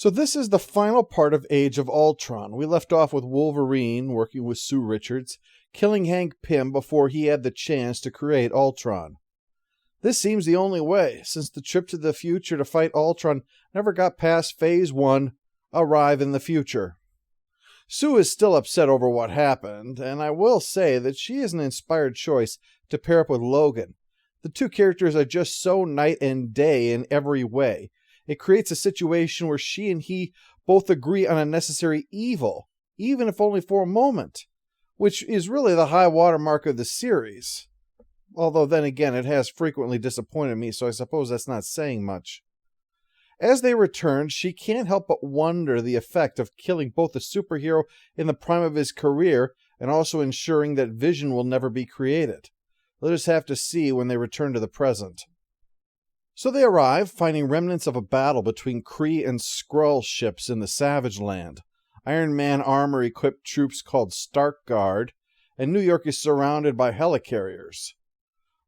So this is the final part of Age of Ultron. We left off with Wolverine working with Sue Richards, killing Hank Pym before he had the chance to create Ultron. This seems the only way, since the trip to the future to fight Ultron never got past Phase 1, Arrive in the Future. Sue is still upset over what happened, and I will say that she is an inspired choice to pair up with Logan. The two characters are just so night and day in every way. It creates a situation where she and he both agree on a necessary evil, even if only for a moment, which is really the high watermark of the series. Although then again, it has frequently disappointed me, so I suppose that's not saying much. As they return, she can't help but wonder the effect of killing both a superhero in the prime of his career and also ensuring that Vision will never be created. Let us have to see when they return to the present. So they arrive, finding remnants of a battle between Kree and Skrull ships in the Savage Land. Iron Man armor-equipped troops called Stark Guard, and New York is surrounded by helicarriers.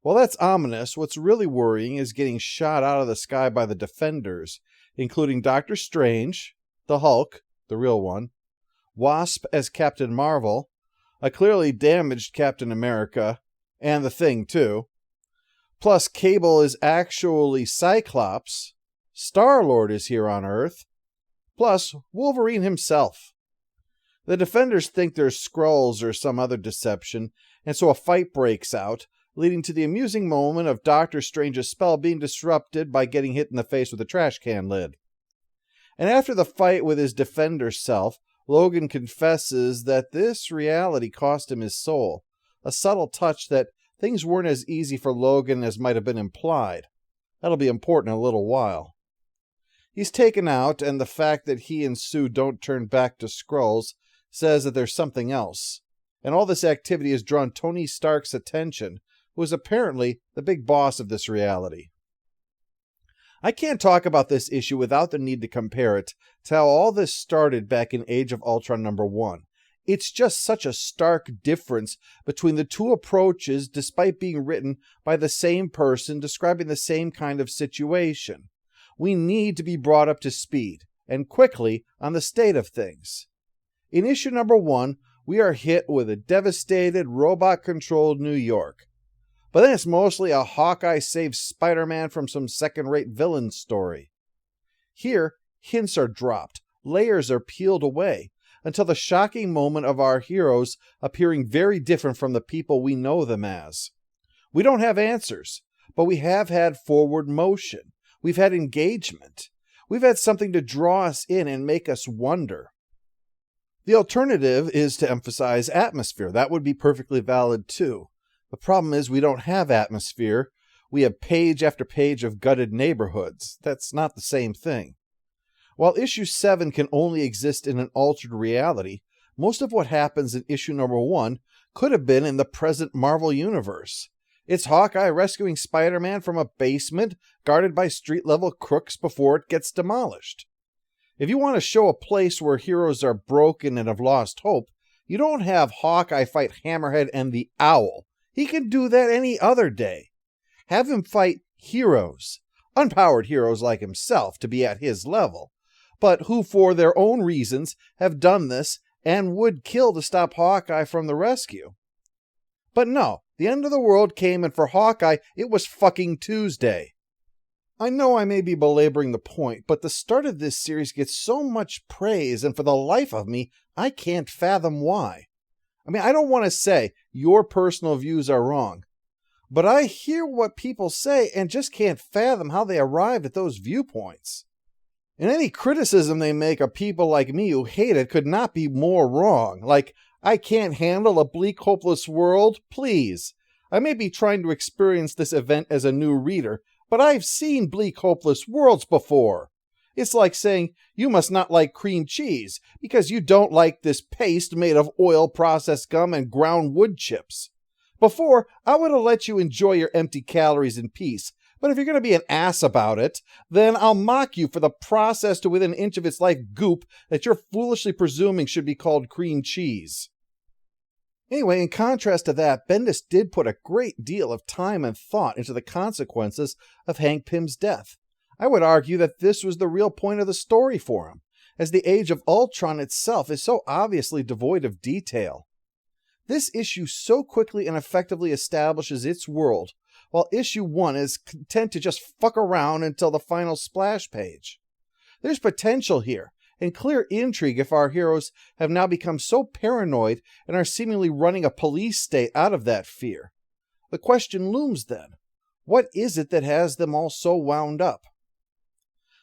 While that's ominous, what's really worrying is getting shot out of the sky by the Defenders, including Doctor Strange, the Hulk, the real one, Wasp as Captain Marvel, a clearly damaged Captain America, and the Thing too. Plus, Cable is actually Cyclops, Star-Lord is here on Earth, plus Wolverine himself. The Defenders think they're Skrulls or some other deception, and so a fight breaks out, leading to the amusing moment of Doctor Strange's spell being disrupted by getting hit in the face with a trash can lid. And after the fight with his Defender self, Logan confesses that this reality cost him his soul, a subtle touch that things weren't as easy for Logan as might have been implied. That'll be important in a little while. He's taken out, and the fact that he and Sue don't turn back to Skrulls says that there's something else. And all this activity has drawn Tony Stark's attention, who is apparently the big boss of this reality. I can't talk about this issue without the need to compare it to how all this started back in Age of Ultron #1. It's just such a stark difference between the two approaches despite being written by the same person describing the same kind of situation. We need to be brought up to speed, and quickly, on the state of things. In issue #1, we are hit with a devastated, robot-controlled New York. But then it's mostly a Hawkeye saves Spider-Man from some second-rate villain story. Here, hints are dropped, layers are peeled away, until the shocking moment of our heroes appearing very different from the people we know them as. We don't have answers, but we have had forward motion. We've had engagement. We've had something to draw us in and make us wonder. The alternative is to emphasize atmosphere. That would be perfectly valid too. The problem is we don't have atmosphere. We have page after page of gutted neighborhoods. That's not the same thing. While issue 7 can only exist in an altered reality, most of what happens in issue #1 could have been in the present Marvel Universe. It's Hawkeye rescuing Spider-Man from a basement guarded by street-level crooks before it gets demolished. If you want to show a place where heroes are broken and have lost hope, you don't have Hawkeye fight Hammerhead and the Owl. He can do that any other day. Have him fight heroes, unpowered heroes like himself to be at his level, but who for their own reasons have done this and would kill to stop Hawkeye from the rescue. But no, the end of the world came, and for Hawkeye, it was fucking Tuesday. I know I may be belaboring the point, but the start of this series gets so much praise, and for the life of me, I can't fathom why. I mean, I don't want to say your personal views are wrong, but I hear what people say and just can't fathom how they arrived at those viewpoints. And any criticism they make of people like me who hate it could not be more wrong. Like, I can't handle a bleak, hopeless world? Please. I may be trying to experience this event as a new reader, but I've seen bleak, hopeless worlds before. It's like saying, you must not like cream cheese because you don't like this paste made of oil, processed gum, and ground wood chips. Before, I would have let you enjoy your empty calories in peace, but if you're going to be an ass about it, then I'll mock you for the processed to within an inch of its life goop that you're foolishly presuming should be called cream cheese. Anyway, in contrast to that, Bendis did put a great deal of time and thought into the consequences of Hank Pym's death. I would argue that this was the real point of the story for him, as the Age of Ultron itself is so obviously devoid of detail. This issue so quickly and effectively establishes its world, while issue 1 is content to just fuck around until the final splash page. There's potential here, and clear intrigue if our heroes have now become so paranoid and are seemingly running a police state out of that fear. The question looms then, what is it that has them all so wound up?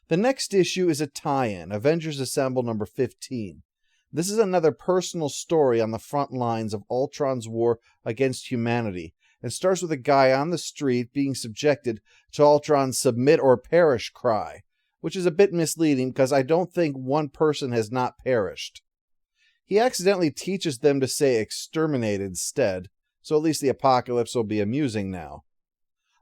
The next issue is a tie-in, Avengers Assemble number 15. This is another personal story on the front lines of Ultron's war against humanity, and starts with a guy on the street being subjected to Ultron's submit or perish cry, which is a bit misleading because I don't think one person has not perished. He accidentally teaches them to say exterminate instead, so at least the apocalypse will be amusing now.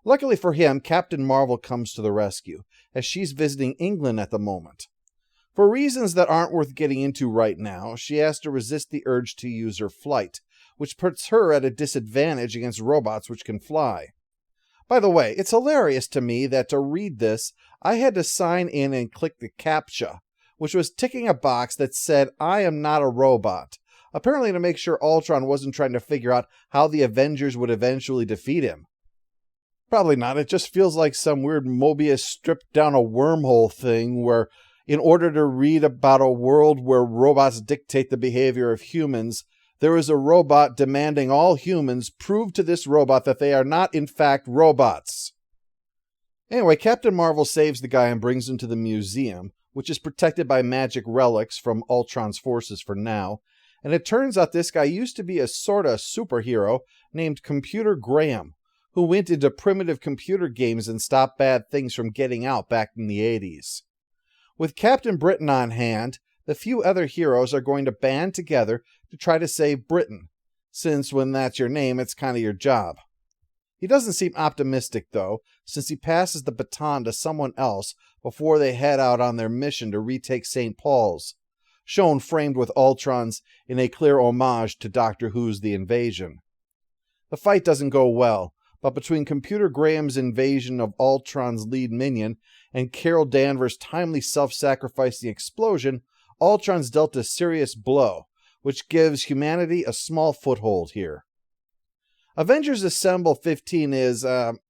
Luckily for him, Captain Marvel comes to the rescue, as she's visiting England at the moment. For reasons that aren't worth getting into right now, she has to resist the urge to use her flight, which puts her at a disadvantage against robots which can fly. By the way, it's hilarious to me that to read this, I had to sign in and click the CAPTCHA, which was ticking a box that said, I am not a robot, apparently to make sure Ultron wasn't trying to figure out how the Avengers would eventually defeat him. Probably not, it just feels like some weird Mobius stripped down a wormhole thing where, in order to read about a world where robots dictate the behavior of humans, there is a robot demanding all humans prove to this robot that they are not in fact robots. Anyway, Captain Marvel saves the guy and brings him to the museum, which is protected by magic relics from Ultron's forces for now, and it turns out this guy used to be a sorta superhero named Computer Graham, who went into primitive computer games and stopped bad things from getting out back in the 80s. With Captain Britain on hand, the few other heroes are going to band together to try to save Britain, since when that's your name, it's kind of your job. He doesn't seem optimistic, though, since he passes the baton to someone else before they head out on their mission to retake St. Paul's, shown framed with Ultrons in a clear homage to Doctor Who's The Invasion. The fight doesn't go well, but between Computer Graham's invasion of Ultron's lead minion and Carol Danvers' timely self-sacrificing explosion, Ultron's dealt a serious blow, which gives humanity a small foothold here. Avengers Assemble 15 is,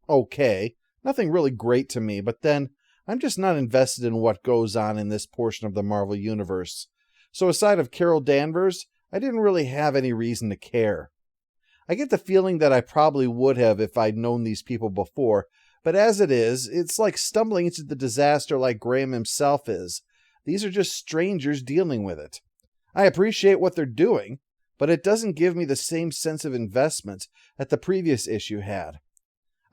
okay. Nothing really great to me, but then I'm just not invested in what goes on in this portion of the Marvel Universe. So aside of Carol Danvers, I didn't really have any reason to care. I get the feeling that I probably would have if I'd known these people before, but as it is, it's like stumbling into the disaster like Graham himself is. These are just strangers dealing with it. I appreciate what they're doing, but it doesn't give me the same sense of investment that the previous issue had.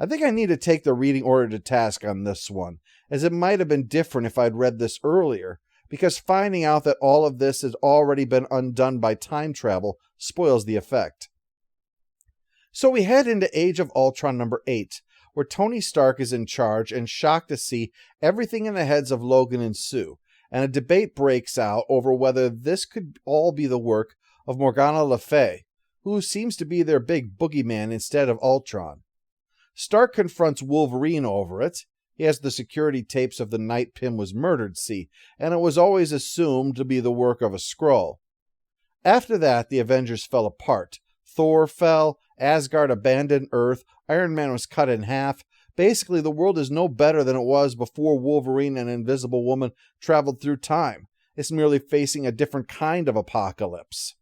I think I need to take the reading order to task on this one, as it might have been different if I'd read this earlier, because finding out that all of this has already been undone by time travel spoils the effect. So we head into Age of Ultron number 8, where Tony Stark is in charge and shocked to see everything in the heads of Logan and Sue, and a debate breaks out over whether this could all be the work of Morgana Le Fay, who seems to be their big boogeyman instead of Ultron. Stark confronts Wolverine over it. He has the security tapes of the night Pym was murdered, see, and it was always assumed to be the work of a Skrull. After that, the Avengers fell apart. Thor fell, Asgard abandoned Earth, Iron Man was cut in half. Basically, the world is no better than it was before Wolverine and Invisible Woman traveled through time. It's merely facing a different kind of apocalypse.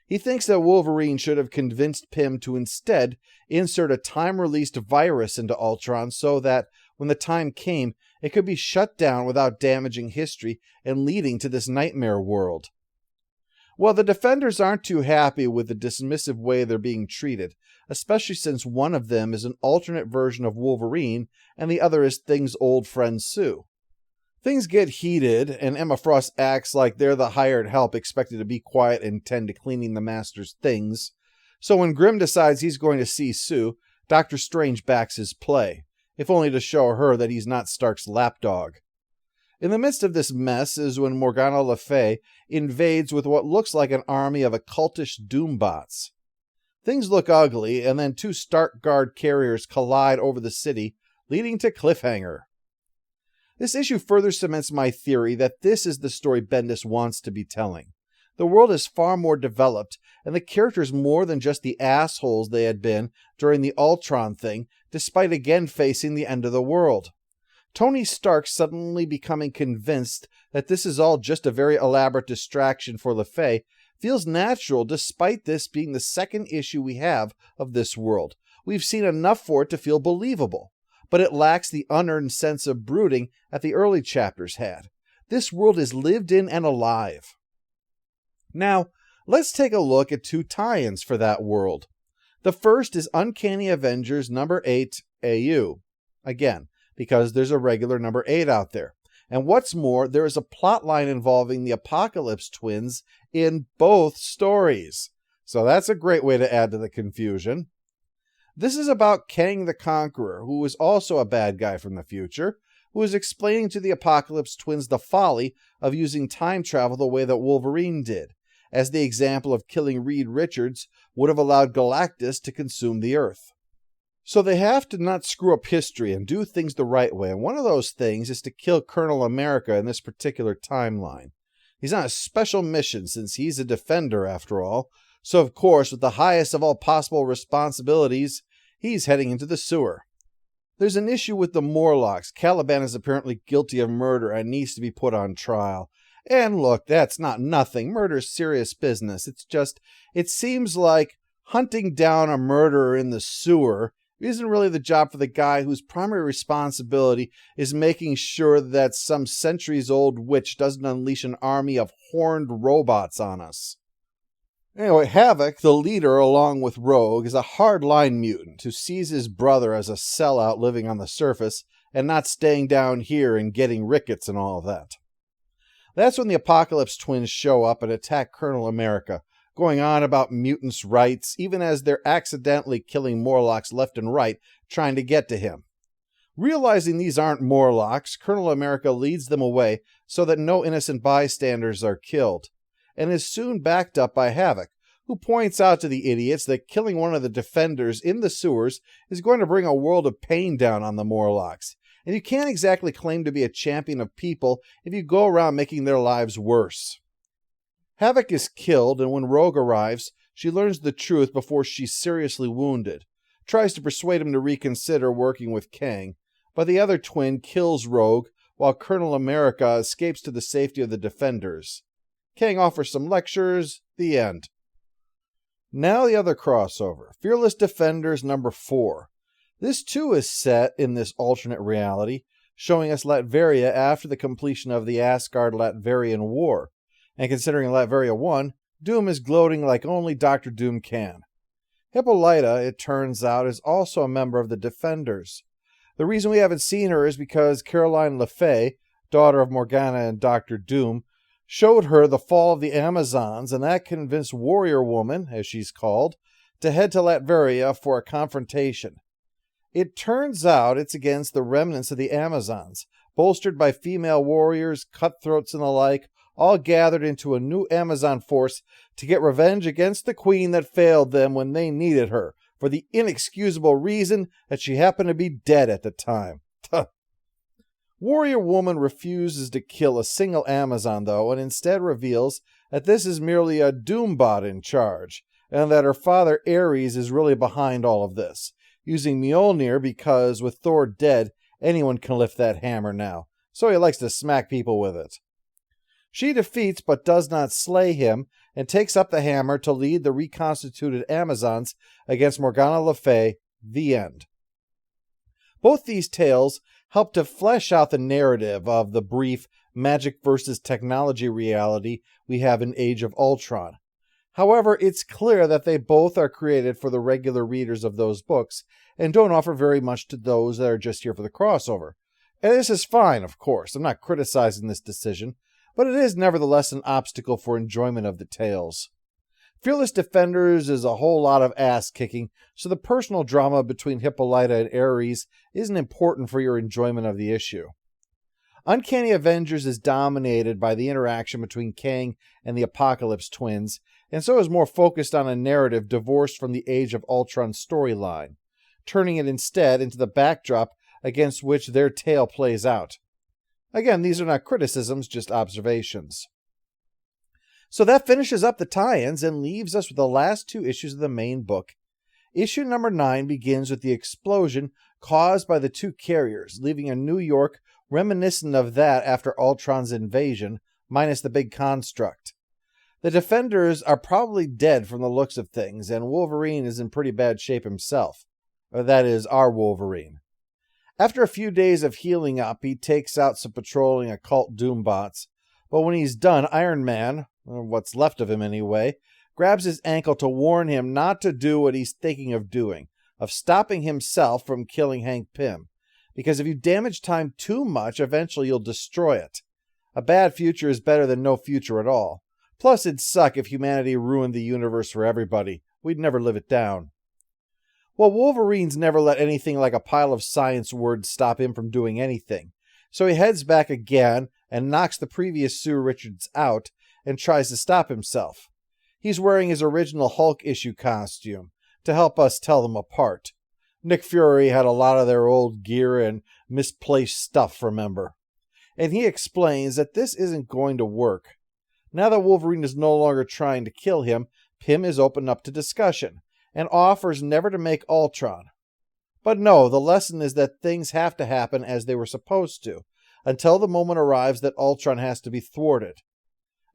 He thinks that Wolverine should have convinced Pym to instead insert a time-released virus into Ultron so that, when the time came, it could be shut down without damaging history and leading to this nightmare world. Well, the Defenders aren't too happy with the dismissive way they're being treated, especially since one of them is an alternate version of Wolverine and the other is Thing's old friend Sue. Things get heated, and Emma Frost acts like they're the hired help expected to be quiet and tend to cleaning the Master's things. So when Grimm decides he's going to see Sue, Doctor Strange backs his play, if only to show her that he's not Stark's lapdog. In the midst of this mess is when Morgana Le Fay invades with what looks like an army of occultish Doombots. Things look ugly, and then 2 Stark Guard carriers collide over the city, leading to cliffhanger. This issue further cements my theory that this is the story Bendis wants to be telling. The world is far more developed, and the characters more than just the assholes they had been during the Ultron thing, despite again facing the end of the world. Tony Stark suddenly becoming convinced that this is all just a very elaborate distraction for LaFay feels natural despite this being the second issue we have of this world. We've seen enough for it to feel believable, but it lacks the unearned sense of brooding that the early chapters had. This world is lived in and alive. Now, let's take a look at two tie-ins for that world. The first is Uncanny Avengers number 8 AU. Again, because there's a regular number 8 out there. And what's more, there is a plot line involving the Apocalypse twins in both stories. So that's a great way to add to the confusion. This is about Kang the Conqueror, who is also a bad guy from the future, who is explaining to the Apocalypse twins the folly of using time travel the way that Wolverine did, as the example of killing Reed Richards would have allowed Galactus to consume the Earth. So they have to not screw up history and do things the right way, and one of those things is to kill Colonel America in this particular timeline. He's on a special mission since he's a defender after all, so of course with the highest of all possible responsibilities, he's heading into the sewer. There's an issue with the Morlocks. Caliban is apparently guilty of murder and needs to be put on trial. And look, that's not nothing. Murder's serious business. It's just, it seems like hunting down a murderer in the sewer isn't really the job for the guy whose primary responsibility is making sure that some centuries-old witch doesn't unleash an army of horned robots on us. Anyway, Havoc, the leader along with Rogue, is a hard-line mutant who sees his brother as a sellout living on the surface and not staying down here and getting rickets and all of that. That's when the Apocalypse twins show up and attack Colonel America, going on about mutants' rights, even as they're accidentally killing Morlocks left and right, trying to get to him. Realizing these aren't Morlocks, Colonel America leads them away so that no innocent bystanders are killed, and is soon backed up by Havoc, who points out to the idiots that killing one of the defenders in the sewers is going to bring a world of pain down on the Morlocks. And you can't exactly claim to be a champion of people if you go around making their lives worse. Havoc is killed, and when Rogue arrives, she learns the truth before she's seriously wounded, tries to persuade him to reconsider working with Kang, but the other twin kills Rogue while Colonel America escapes to the safety of the defenders. Kang offers some lectures, the end. Now the other crossover, Fearless Defenders number 4. This too is set in this alternate reality, showing us Latveria after the completion of the Asgard-Latverian War. And considering Latveria won, Doom is gloating like only Dr. Doom can. Hippolyta, it turns out, is also a member of the Defenders. The reason we haven't seen her is because Caroline LaFay, daughter of Morgana and Dr. Doom, showed her the fall of the Amazons, and that convinced Warrior Woman, as she's called, to head to Latveria for a confrontation. It turns out it's against the remnants of the Amazons, bolstered by female warriors, cutthroats, and the like, all gathered into a new Amazon force to get revenge against the queen that failed them when they needed her, for the inexcusable reason that she happened to be dead at the time. Warrior Woman refuses to kill a single Amazon, though, and instead reveals that this is merely a Doombot in charge, and that her father Ares is really behind all of this, using Mjolnir because, with Thor dead, anyone can lift that hammer now, so he likes to smack people with it. She defeats but does not slay him, and takes up the hammer to lead the reconstituted Amazons against Morgana Le Fay, the end. Both these tales help to flesh out the narrative of the brief magic versus technology reality we have in Age of Ultron. However, it's clear that they both are created for the regular readers of those books, and don't offer very much to those that are just here for the crossover. And this is fine, of course. I'm not criticizing this decision, but it is nevertheless an obstacle for enjoyment of the tales. Fearless Defenders is a whole lot of ass-kicking, so the personal drama between Hippolyta and Ares isn't important for your enjoyment of the issue. Uncanny Avengers is dominated by the interaction between Kang and the Apocalypse twins, and so is more focused on a narrative divorced from the Age of Ultron storyline, turning it instead into the backdrop against which their tale plays out. Again, these are not criticisms, just observations. So that finishes up the tie-ins and leaves us with the last 2 issues of the main book. Issue number 9 begins with the explosion caused by the 2 carriers, leaving a New York reminiscent of that after Ultron's invasion, minus the big construct. The Defenders are probably dead from the looks of things, and Wolverine is in pretty bad shape himself. Or that is, our Wolverine. After a few days of healing up, he takes out some patrolling occult Doombots, but when he's done, Iron Man, or what's left of him anyway, grabs his ankle to warn him not to do what he's thinking of doing, of stopping himself from killing Hank Pym. Because if you damage time too much, eventually you'll destroy it. A bad future is better than no future at all. Plus, it'd suck if humanity ruined the universe for everybody. We'd never live it down. Well, Wolverine's never let anything like a pile of science words stop him from doing anything. So he heads back again and knocks the previous Sue Richards out and tries to stop himself. He's wearing his original Hulk issue costume to help us tell them apart. Nick Fury had a lot of their old gear and misplaced stuff, remember? And he explains that this isn't going to work. Now that Wolverine is no longer trying to kill him, Pym is open up to discussion and offers never to make Ultron. But no, the lesson is that things have to happen as they were supposed to, until the moment arrives that Ultron has to be thwarted.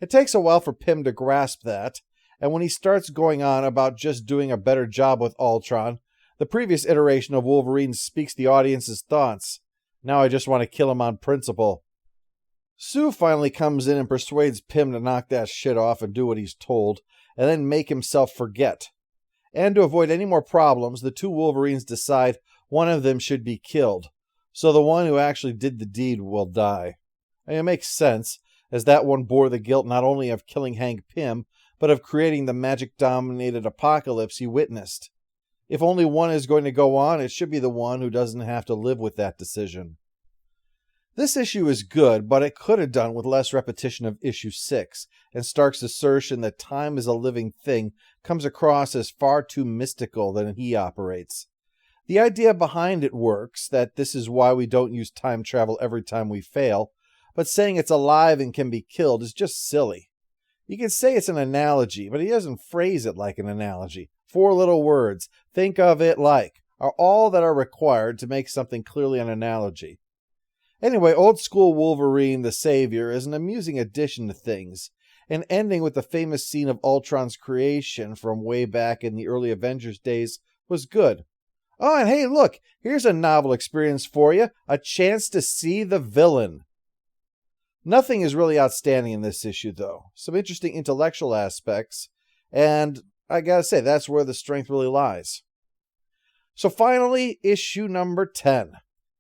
It takes a while for Pym to grasp that, and when he starts going on about just doing a better job with Ultron, the previous iteration of Wolverine speaks the audience's thoughts. Now I just want to kill him on principle. Sue finally comes in and persuades Pym to knock that shit off and do what he's told, and then make himself forget. And to avoid any more problems, the 2 Wolverines decide one of them should be killed, so the one who actually did the deed will die. And it makes sense, as that one bore the guilt not only of killing Hank Pym, but of creating the magic-dominated apocalypse he witnessed. If only one is going to go on, it should be the one who doesn't have to live with that decision. This issue is good, but it could have done with less repetition of issue 6, and Stark's assertion that time is a living thing comes across as far too mystical than he operates. The idea behind it works, that this is why we don't use time travel every time we fail, but saying it's alive and can be killed is just silly. You can say it's an analogy, but he doesn't phrase it like an analogy. 4 little words, think of it like, are all that are required to make something clearly an analogy. Anyway, old school Wolverine, the Savior, is an amusing addition to things, and ending with the famous scene of Ultron's creation from way back in the early Avengers days was good. Oh, and hey, look, here's a novel experience for you, a chance to see the villain. Nothing is really outstanding in this issue, though. Some interesting intellectual aspects, and I gotta say, that's where the strength really lies. So finally, issue number 10.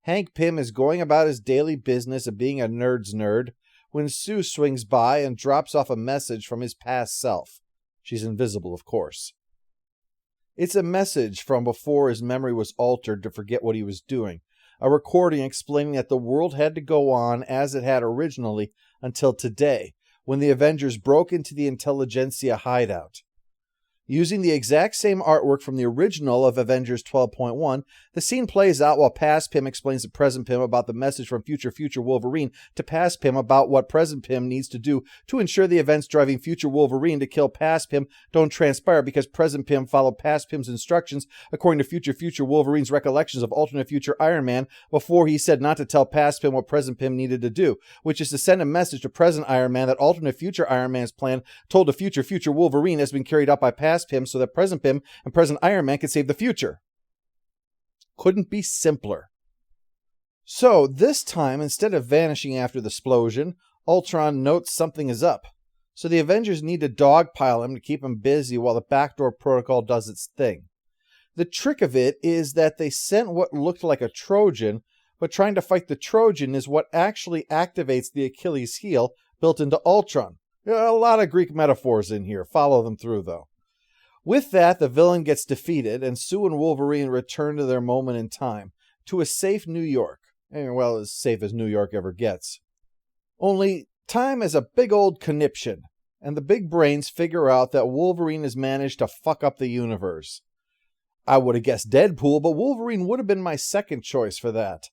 Hank Pym is going about his daily business of being a nerd's nerd when Sue swings by and drops off a message from his past self. She's invisible, of course. It's a message from before his memory was altered to forget what he was doing. A recording explaining that the world had to go on as it had originally until today, when the Avengers broke into the Intelligentsia hideout. Using the exact same artwork from the original of Avengers 12.1, the scene plays out while past Pym explains to present Pym about the message from future Wolverine to past Pym about what present Pym needs to do to ensure the events driving future Wolverine to kill past Pym don't transpire, because present Pym followed past Pym's instructions according to future Wolverine's recollections of alternate future Iron Man before he said not to tell past Pym what present Pym needed to do, which is to send a message to present Iron Man that alternate future Iron Man's plan told to future Wolverine has been carried out by past Pym so that present Pym and present Iron Man can save the future. Couldn't be simpler. So, this time, instead of vanishing after the explosion, Ultron notes something is up. So the Avengers need to dogpile him to keep him busy while the backdoor protocol does its thing. The trick of it is that they sent what looked like a Trojan, but trying to fight the Trojan is what actually activates the Achilles heel built into Ultron. A lot of Greek metaphors in here. Follow them through, though. With that, the villain gets defeated, and Sue and Wolverine return to their moment in time, to a safe New York. Well, as safe as New York ever gets. Only, time is a big old conniption, and the big brains figure out that Wolverine has managed to fuck up the universe. I would have guessed Deadpool, but Wolverine would have been my second choice for that.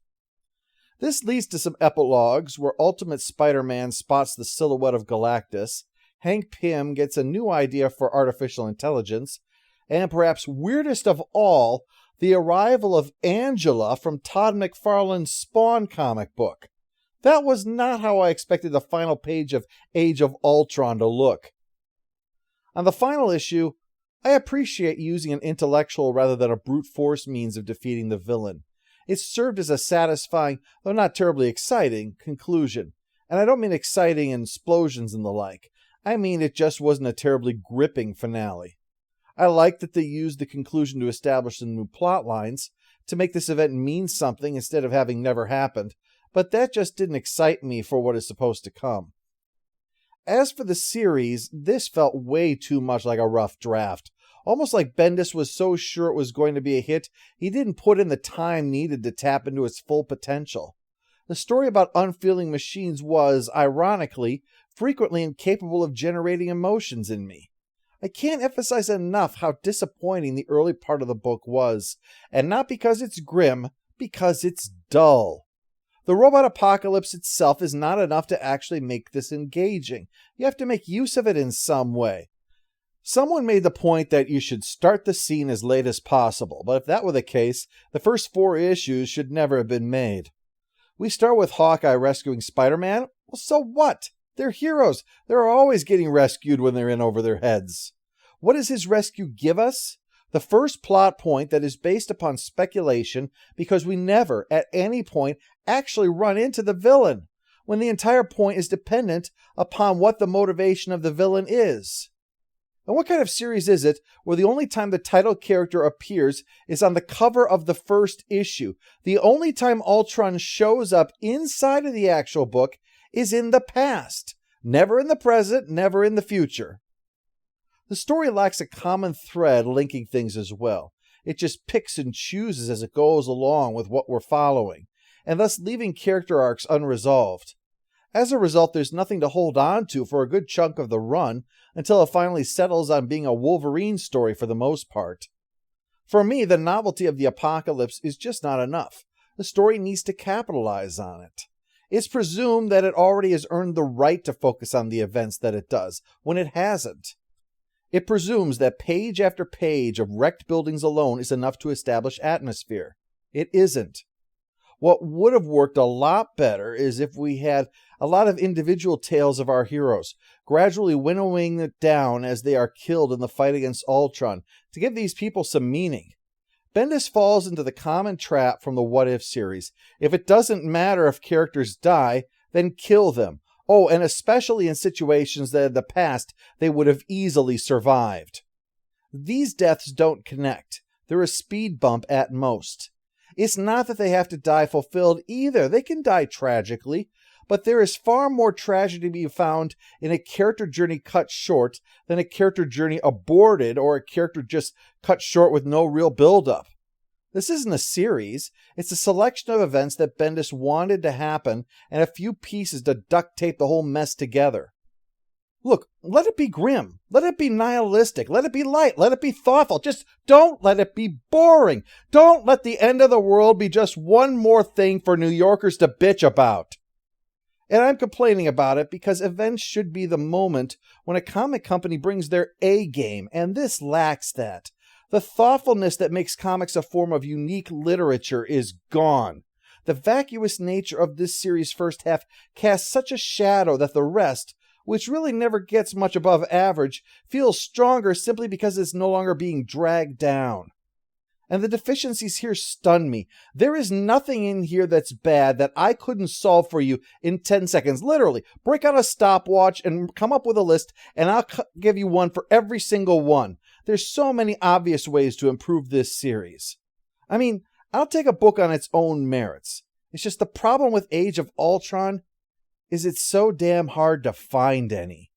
This leads to some epilogues where Ultimate Spider-Man spots the silhouette of Galactus, Hank Pym gets a new idea for artificial intelligence, and perhaps weirdest of all, the arrival of Angela from Todd McFarlane's Spawn comic book. That was not how I expected the final page of Age of Ultron to look. On the final issue, I appreciate using an intellectual rather than a brute force means of defeating the villain. It served as a satisfying, though not terribly exciting, conclusion. And I don't mean exciting and explosions and the like. I mean it just wasn't a terribly gripping finale. I like that they used the conclusion to establish some new plot lines, to make this event mean something instead of having never happened, but that just didn't excite me for what is supposed to come. As for the series, this felt way too much like a rough draft. Almost like Bendis was so sure it was going to be a hit, he didn't put in the time needed to tap into its full potential. The story about unfeeling machines was, ironically, frequently incapable of generating emotions in me. I can't emphasize enough how disappointing the early part of the book was, and not because it's grim, because it's dull. The robot apocalypse itself is not enough to actually make this engaging. You have to make use of it in some way. Someone made the point that you should start the scene as late as possible, but if that were the case, the first 4 issues should never have been made. We start with Hawkeye rescuing Spider-Man. Well, so what? They're heroes. They're always getting rescued when they're in over their heads. What does his rescue give us? The first plot point that is based upon speculation because we never, at any point, actually run into the villain, when the entire point is dependent upon what the motivation of the villain is. And what kind of series is it where the only time the title character appears is on the cover of the first issue? The only time Ultron shows up inside of the actual book is in the past. Never in the present, never in the future. The story lacks a common thread linking things as well. It just picks and chooses as it goes along with what we're following, and thus leaving character arcs unresolved. As a result, there's nothing to hold on to for a good chunk of the run until it finally settles on being a Wolverine story for the most part. For me, the novelty of the apocalypse is just not enough. The story needs to capitalize on it. It's presumed that it already has earned the right to focus on the events that it does, when it hasn't. It presumes that page after page of wrecked buildings alone is enough to establish atmosphere. It isn't. What would have worked a lot better is if we had a lot of individual tales of our heroes, gradually winnowing it down as they are killed in the fight against Ultron, to give these people some meaning. Bendis falls into the common trap from the What If series. If it doesn't matter if characters die, then kill them. Oh, and especially in situations that in the past they would have easily survived. These deaths don't connect. They're a speed bump at most. It's not that they have to die fulfilled either. They can die tragically, but there is far more tragedy to be found in a character journey cut short than a character journey aborted or a character just cut short with no real build-up. This isn't a series. It's a selection of events that Bendis wanted to happen and a few pieces to duct tape the whole mess together. Look, let it be grim. Let it be nihilistic. Let it be light. Let it be thoughtful. Just don't let it be boring. Don't let the end of the world be just one more thing for New Yorkers to bitch about. And I'm complaining about it because events should be the moment when a comic company brings their A game, and this lacks that. The thoughtfulness that makes comics a form of unique literature is gone. The vacuous nature of this series' first half casts such a shadow that the rest, which really never gets much above average, feels stronger simply because it's no longer being dragged down. And the deficiencies here stun me. There is nothing in here that's bad that I couldn't solve for you in 10 seconds. Literally, break out a stopwatch and come up with a list, and I'll give you one for every single one. There's so many obvious ways to improve this series. I mean, I'll take a book on its own merits. It's just the problem with Age of Ultron is it's so damn hard to find any.